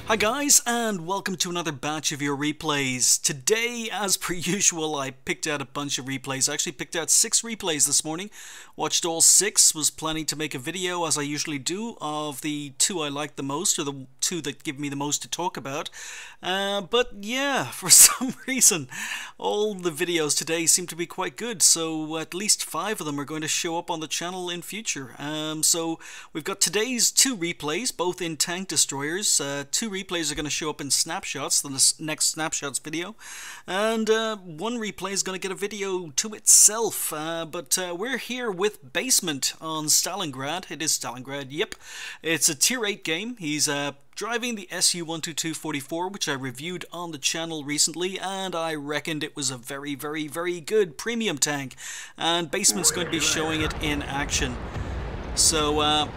Hi guys, and welcome to another batch of your replays. Today, as per usual, I picked out a bunch of replays. I actually picked out 6 replays this morning, watched all 6, was planning to make a video, as I usually do, of the 2 I liked the most, or the 2 that give me the most to talk about. But yeah, for some reason, all the videos today seem to be quite good, so at least 5 of them are going to show up on the channel in future. So we've got today's 2 replays, both in tank destroyers. 2 replays are going to show up in snapshots, the next snapshots video, and 1 replay is going to get a video to itself. But we're here with Bassmint on Stalingrad. It is Stalingrad, yep. It's a tier 8 game. He's driving the SU-122-44, which I reviewed on the channel recently, and I reckoned it was a very, very, very good premium tank. And Bassmint's going to be showing it in action. So,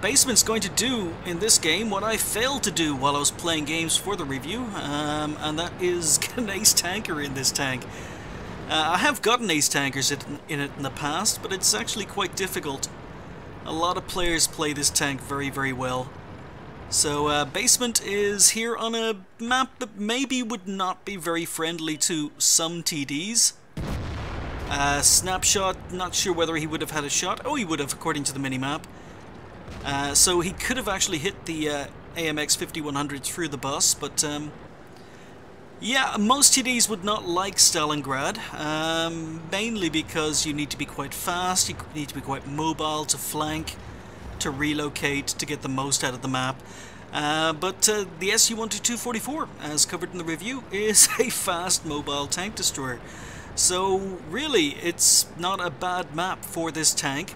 Bassmint's going to do in this game what I failed to do while I was playing games for the review, and that is get an ace tanker in this tank. I have gotten ace tankers in it in the past, but it's actually quite difficult. A lot of players play this tank very, very well. So Bassmint is here on a map that maybe would not be very friendly to some TDs. Snapshot, not sure whether he would have had a shot. Oh, he would have, according to the minimap. So he could have actually hit the AMX 5100 through the bus, but yeah, most TDs would not like Stalingrad, mainly because you need to be quite fast, you need to be quite mobile to flank, to relocate, to get the most out of the map. But the SU-122-44, as covered in the review, is a fast mobile tank destroyer. So really, it's not a bad map for this tank.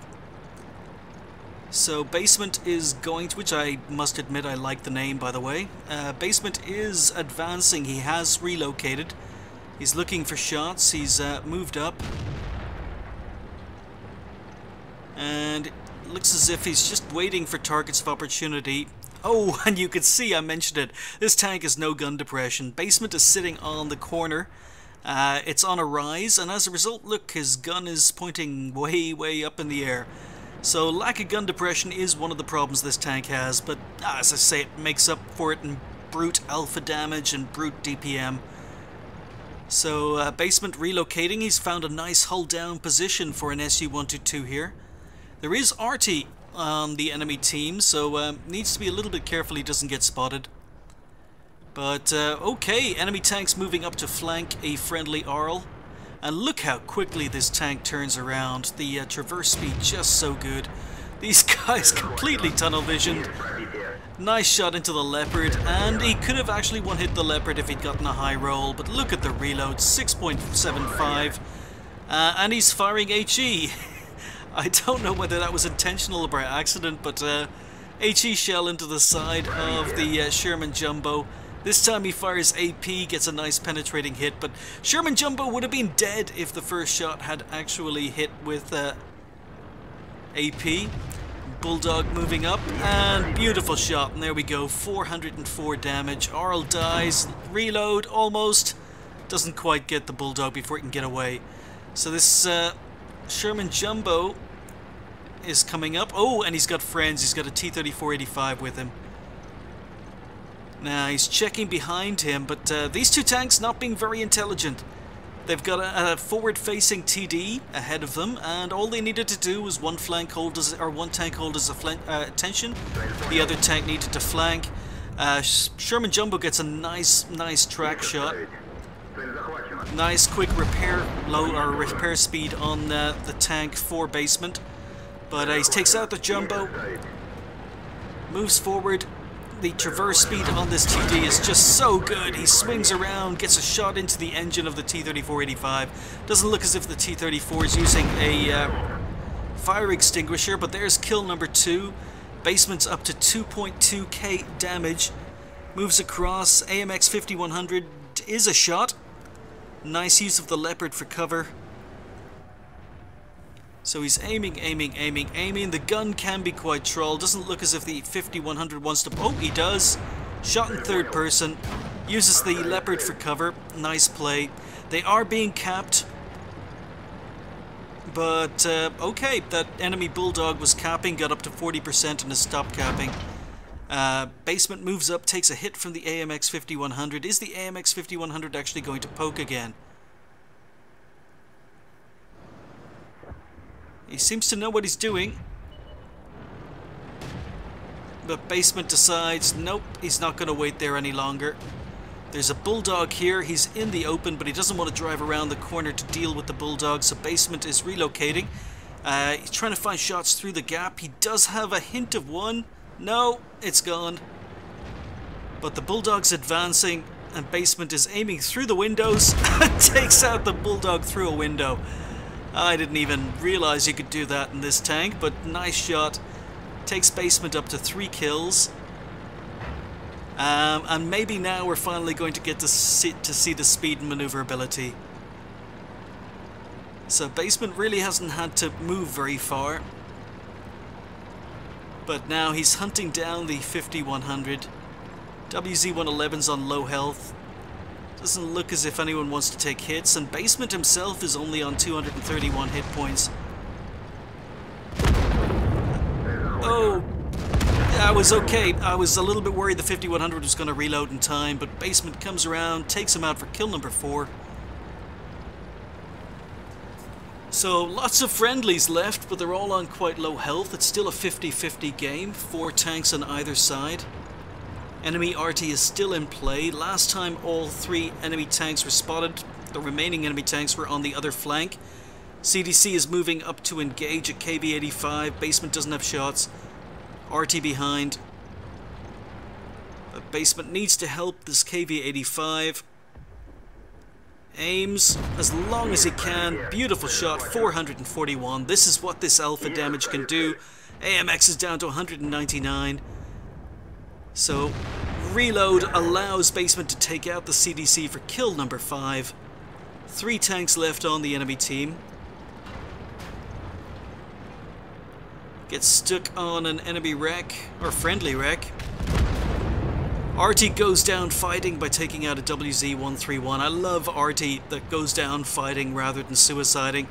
So Bassmint is going to, which I must admit I like the name, by the way. Bassmint is advancing. He has relocated. He's looking for shots. He's moved up. And it looks as if he's just waiting for targets of opportunity. Oh, and you can see, I mentioned it, this tank has no gun depression. Bassmint is sitting on the corner. It's on a rise, and as a result, look, his gun is pointing way, way up in the air. So lack of gun depression is one of the problems this tank has, but as I say, it makes up for it in brute alpha damage and brute DPM. So Bassmint relocating, he's found a nice hull down position for an SU-122 here. There is RT on the enemy team, so needs to be a little bit careful he doesn't get spotted. But okay, enemy tanks moving up to flank a friendly Arl. And look how quickly this tank turns around. The traverse speed just so good. These guys completely tunnel visioned. Nice shot into the Leopard, and he could have actually one-hit the Leopard if he'd gotten a high roll, but look at the reload, 6.75. And he's firing HE. I don't know whether that was intentional or by accident, but HE shell into the side of the Sherman Jumbo. This time he fires AP, gets a nice penetrating hit, but Sherman Jumbo would have been dead if the first shot had actually hit with AP. Bulldog moving up, and beautiful shot, and there we go, 404 damage. Arl dies, reload almost, doesn't quite get the Bulldog before it can get away. So this Sherman Jumbo is coming up. Oh, and he's got friends, he's got a T-34-85 with him. Now, he's checking behind him, but these 2 tanks not being very intelligent. They've got a forward-facing TD ahead of them, and all they needed to do was one tank hold as a attention. The other tank needed to flank. Sherman Jumbo gets a nice track shot. Nice quick repair speed on the tank for Bassmint. But he takes out the Jumbo, moves forward. The traverse speed on this TD is just so good. He swings around, gets a shot into the engine of the T-34-85. Doesn't look as if the T-34 is using a fire extinguisher, but there's kill number 2. Bassmint's up to 2.2k damage. Moves across. AMX 5100 is a shot. Nice use of the Leopard for cover. So he's aiming. The gun can be quite troll. Doesn't look as if the 5100 wants to... Oh, he does. Shot in third person. Uses the Leopard for cover. Nice play. They are being capped. But, okay, that enemy Bulldog was capping, got up to 40% and has stopped capping. Bassmint moves up, takes a hit from the AMX 5100. Is the AMX 5100 actually going to poke again? He seems to know what he's doing. But Bassmint decides, nope, he's not going to wait there any longer. There's a bulldog here. He's in the open, but he doesn't want to drive around the corner to deal with the bulldog, so Bassmint is relocating. He's trying to find shots through the gap. He does have a hint of one. No, it's gone. But the bulldog's advancing, and Bassmint is aiming through the windows and takes out the bulldog through a window. I didn't even realize you could do that in this tank, but nice shot. Takes Bassmint up to 3 kills. And maybe now we're finally going to get to see the speed and maneuverability. So Bassmint really hasn't had to move very far. But now he's hunting down the 5100. WZ-111's on low health. Doesn't look as if anyone wants to take hits, and Bassmint himself is only on 231 hit points. Oh, that was okay. I was a little bit worried the 5100 was going to reload in time, but Bassmint comes around, takes him out for kill number 4. So lots of friendlies left, but they're all on quite low health. It's still a 50-50 game, 4 tanks on either side. Enemy RT is still in play. Last time all 3 enemy tanks were spotted, the remaining enemy tanks were on the other flank. CDC is moving up to engage at KV-85. Bassmint doesn't have shots. RT behind. But Bassmint needs to help this KV-85. Aims as long as he can. Beautiful shot, 441. This is what this alpha damage can do. AMX is down to 199. So reload allows Bassmint to take out the CDC for kill number 5. 3 tanks left on the enemy team. Gets stuck on an enemy wreck, or friendly wreck. RT goes down fighting by taking out a WZ-131. I love RT that goes down fighting rather than suiciding.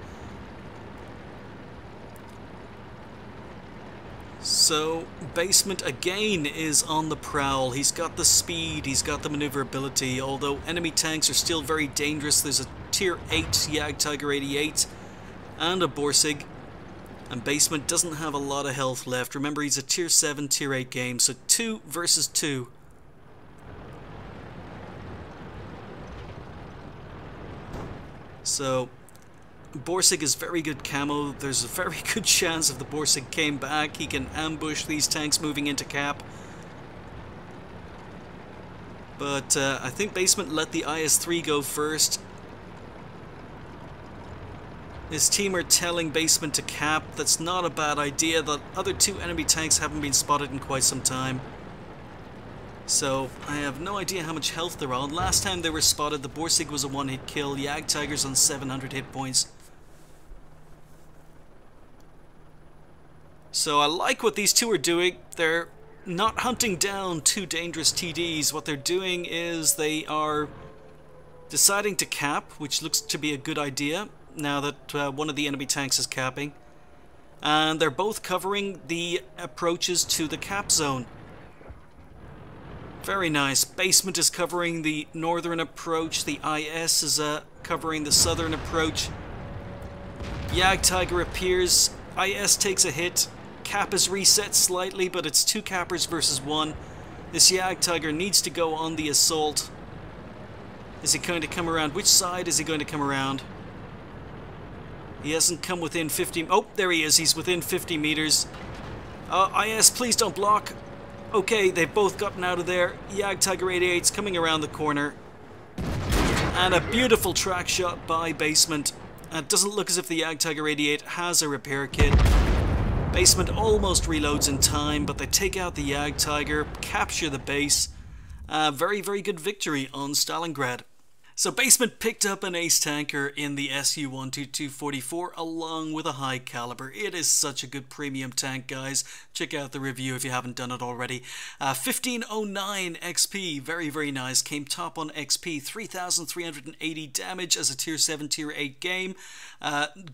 So, Bassmint again is on the prowl. He's got the speed, he's got the maneuverability, although enemy tanks are still very dangerous. There's a tier 8 Jagdtiger 88 and a Borsig. And Bassmint doesn't have a lot of health left. Remember, he's a tier 7, tier 8 game, so 2 versus 2. So, Borsig is very good camo. There's a very good chance if the Borsig came back, he can ambush these tanks moving into cap. But I think Bassmint let the IS-3 go first. His team are telling Bassmint to cap. That's not a bad idea. The other 2 enemy tanks haven't been spotted in quite some time. So, I have no idea how much health they're on. Last time they were spotted, the Borsig was a 1-hit kill. Jagdtiger's on 700 hit points. So I like what these 2 are doing. They're not hunting down 2 dangerous TDs. What they're doing is they are deciding to cap, which looks to be a good idea now that one of the enemy tanks is capping. And they're both covering the approaches to the cap zone. Very nice. Bassmint is covering the northern approach. The IS is covering the southern approach. Jagdtiger appears. IS takes a hit. Cap is reset slightly, but it's 2 cappers versus 1. This Jagdtiger needs to go on the assault. Is he going to come around? Which side is he going to come around? He hasn't come within 50... Oh, there he is. He's within 50 meters. IS, please don't block. Okay, they've both gotten out of there. Jagdtiger 88's coming around the corner. And a beautiful track shot by Bassmint. It doesn't look as if the Jagdtiger 88 has a repair kit. Bassmint almost reloads in time, but they take out the Jagdtiger, capture the base. Very, very good victory on Stalingrad. So Bassmint picked up an ace tanker in the SU-122-44 along with a high caliber. It is such a good premium tank, guys. Check out the review if you haven't done it already. 1509 XP, very, very nice. Came top on XP, 3,380 damage as a tier 7, tier 8 game.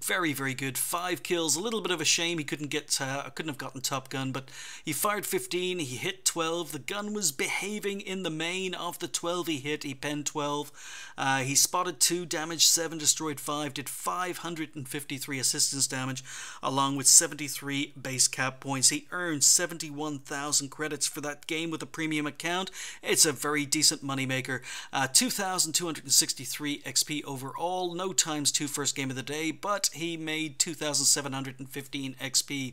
Very, very good. 5 kills. A little bit of a shame he couldn't have gotten Top Gun, but he fired 15, he hit 12. The gun was behaving in the main. Of the 12 he hit, he penned 12. He spotted 2, damaged 7, destroyed 5, did 553 assistance damage, along with 73 base cap points. He earned 71,000 credits for that game with a premium account. It's a very decent moneymaker. 2,263 XP overall, no ×2 first game of the day, but he made 2,715 XP.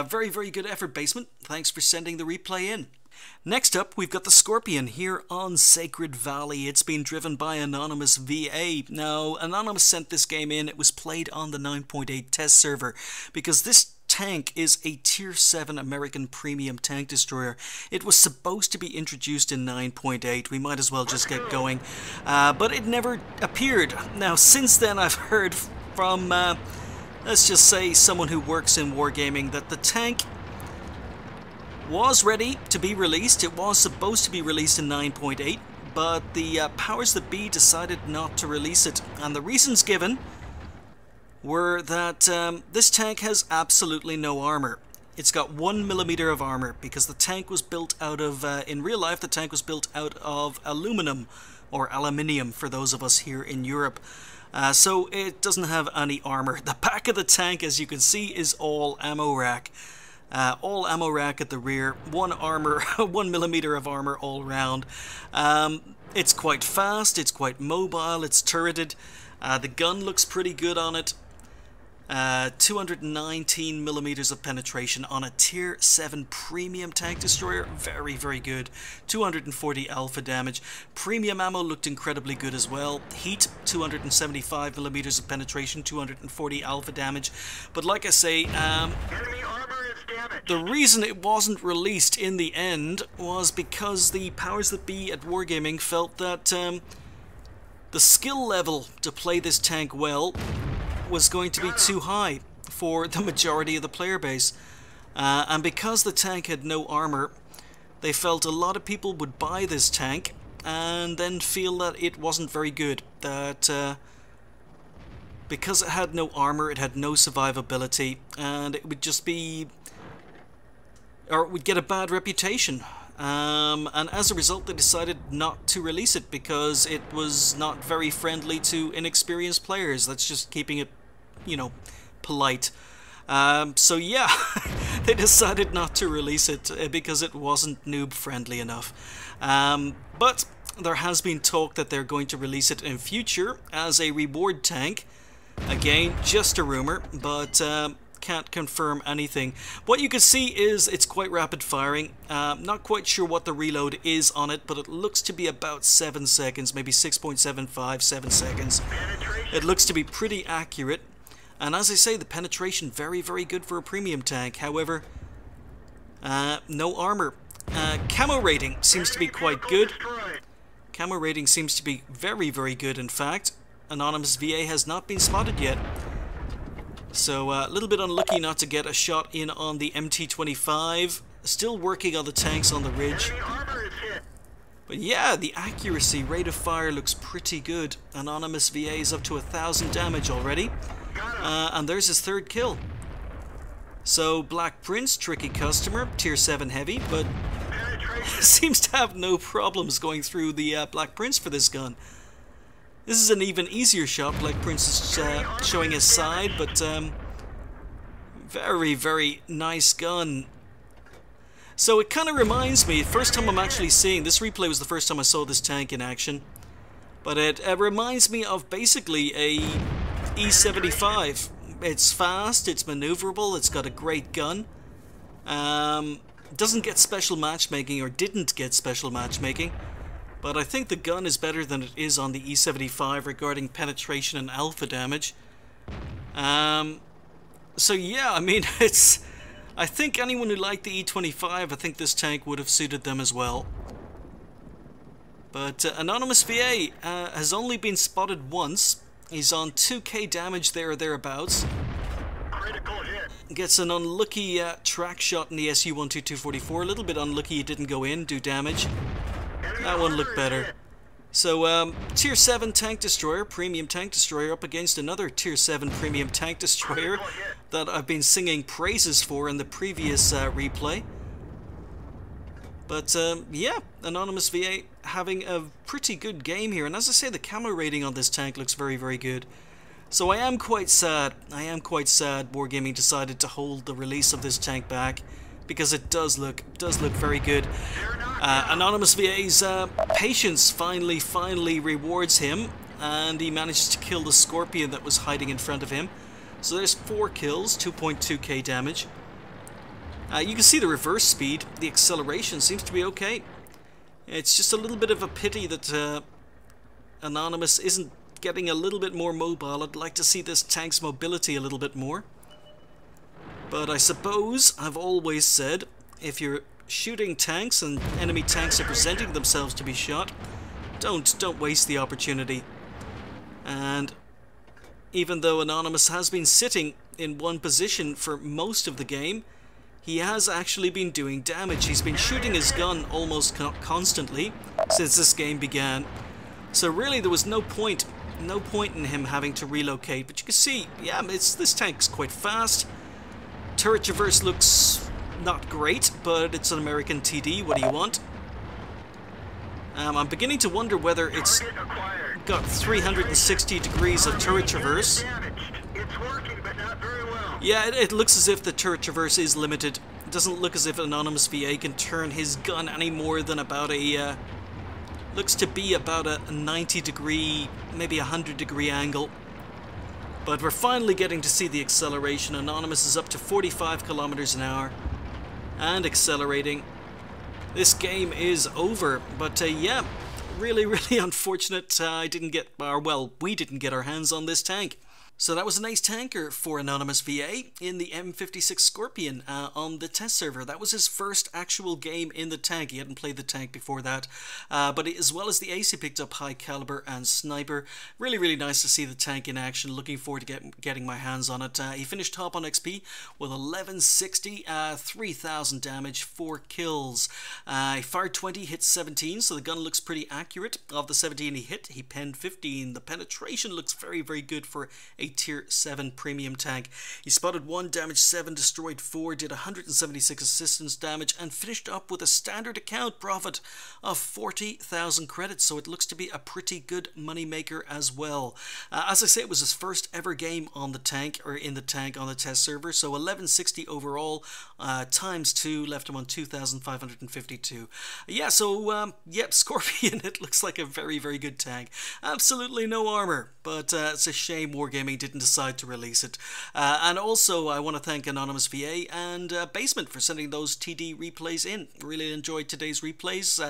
Very, very good effort, Bassmint. Thanks for sending the replay in. Next up, we've got the Scorpion here on Sacred Valley. It's been driven by Anonymous VA. Now, Anonymous sent this game in. It was played on the 9.8 test server because this tank is a tier 7 American premium tank destroyer. It was supposed to be introduced in 9.8. We might as well just get going. But it never appeared. Now, since then, I've heard from, let's just say, someone who works in wargaming that the tank was ready to be released. It was supposed to be released in 9.8, but the powers that be decided not to release it. And the reasons given were that this tank has absolutely no armor. It's got 1mm of armor because the tank was built out of, in real life, the tank was built out of aluminum, or aluminium for those of us here in Europe. So it doesn't have any armor. The back of the tank, as you can see, is all ammo rack. All ammo rack at the rear, 1mm of armor all round. It's quite fast, it's quite mobile, it's turreted. The gun looks pretty good on it. 219mm of penetration on a tier 7 premium tank destroyer. Very, very good. 240 alpha damage. Premium ammo looked incredibly good as well. Heat, 275mm of penetration, 240 alpha damage. But like I say, the reason it wasn't released in the end was because the powers that be at Wargaming felt that the skill level to play this tank well was going to be too high for the majority of the player base. And because the tank had no armor, they felt a lot of people would buy this tank and then feel that it wasn't very good. That because it had no armor, it had no survivability, and it would just be, or it would get a bad reputation. And as a result, they decided not to release it because it was not very friendly to inexperienced players. That's just keeping it, you know, polite. So yeah, they decided not to release it because it wasn't noob friendly enough. But there has been talk that they're going to release it in future as a reward tank. Again, just a rumor, but can't confirm anything. What you can see is it's quite rapid firing. Not quite sure what the reload is on it, but it looks to be about 7 seconds, maybe 6.75, 7 seconds. It looks to be pretty accurate. And as I say, the penetration, very, very good for a premium tank. However, no armor. Camo rating seems to be quite good. Camo rating seems to be very, very good, in fact. Anonymous VA has not been spotted yet. So a little bit unlucky not to get a shot in on the MT-25. Still working on the tanks on the ridge. But yeah, the accuracy, rate of fire looks pretty good. Anonymous VA is up to 1,000 damage already. And there's his 3rd kill. So Black Prince, tricky customer, tier 7 heavy, but seems to have no problems going through the Black Prince for this gun. This is an even easier shot. Black Prince is showing his side, but very, very nice gun. So it kind of reminds me, first time I'm actually seeing, this replay was the first time I saw this tank in action, but it reminds me of basically a E75. It's fast, it's maneuverable, it's got a great gun. Doesn't get special matchmaking, or didn't get special matchmaking. But I think the gun is better than it is on the E75 regarding penetration and alpha damage. So yeah, I mean, it's... I think anyone who liked the E25, I think this tank would have suited them as well. But Anonymous VA has only been spotted once. He's on 2k damage there or thereabouts. Critical hit. Gets an unlucky track shot in the SU-122-44. A little bit unlucky he didn't go in, do damage. That one looked better. So, Tier 7 Tank Destroyer, Premium Tank Destroyer, up against another Tier 7 Premium Tank Destroyer that I've been singing praises for in the previous replay. But, yeah, Anonymous VA having a pretty good game here. And as I say, the camo rating on this tank looks very, very good. So I am quite sad. Wargaming decided to hold the release of this tank back, because it does look very good. Anonymous VA's patience finally rewards him, and he manages to kill the Scorpion that was hiding in front of him. So there's 4 kills, 2.2k damage. You can see the reverse speed, the acceleration seems to be okay. It's just a little bit of a pity that Anonymous isn't getting a little bit more mobile. I'd like to see this tank's mobility a little bit more. But I suppose I've always said, if you're shooting tanks and enemy tanks are presenting themselves to be shot, don't waste the opportunity. And even though Anonymous has been sitting in one position for most of the game, he has actually been doing damage. He's been shooting his gun almost constantly since this game began. So really there was no point in him having to relocate. But you can see, yeah, this tank's quite fast. Turret traverse looks not great, but it's an American TD. What do you want? I'm beginning to wonder whether it's got 360 degrees of turret traverse. It's working, but not very well. Yeah, it looks as if the turret traverse is limited. It doesn't look as if Anonymous VA can turn his gun any more than about a... looks to be about a 90 degree, maybe a 100 degree angle. But we're finally getting to see the acceleration. Anonymous is up to 45 kilometers an hour and accelerating. This game is over, but yeah, really unfortunate we didn't get our hands on this tank. So that was a nice tanker for Anonymous VA in the M56 Scorpion on the test server. That was his first actual game in the tank. He hadn't played the tank before that. But as well as the ace, he picked up high caliber and sniper. Really nice to see the tank in action. Looking forward to getting my hands on it. He finished top on XP with 1160, 3000 damage, 4 kills. He fired 20, hit 17, so the gun looks pretty accurate. Of the 17 he hit, he penned 15. The penetration looks very good for a Tier 7 premium tank. He spotted 1, damaged 7, destroyed 4, did 176 assistance damage, and finished up with a standard account profit of 40,000 credits, so it looks to be a pretty good money maker as well. As I say, it was his first ever game on the tank, or in the tank on the test server, so 1160 overall, times 2, left him on 2,552. Yeah, so, yep, Scorpion, it looks like a very good tank. Absolutely no armor, but it's a shame Wargaming didn't decide to release it. And also, I want to thank Anonymous VA and Bassmint for sending those TD replays in. Really enjoyed today's replays.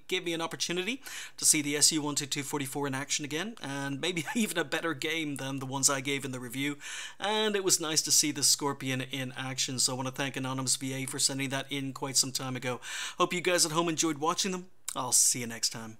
Gave me an opportunity to see the SU-122-44 in action again, and maybe even a better game than the ones I gave in the review. And it was nice to see the Scorpion in action, so I want to thank Anonymous VA for sending that in quite some time ago. Hope you guys at home enjoyed watching them. I'll see you next time.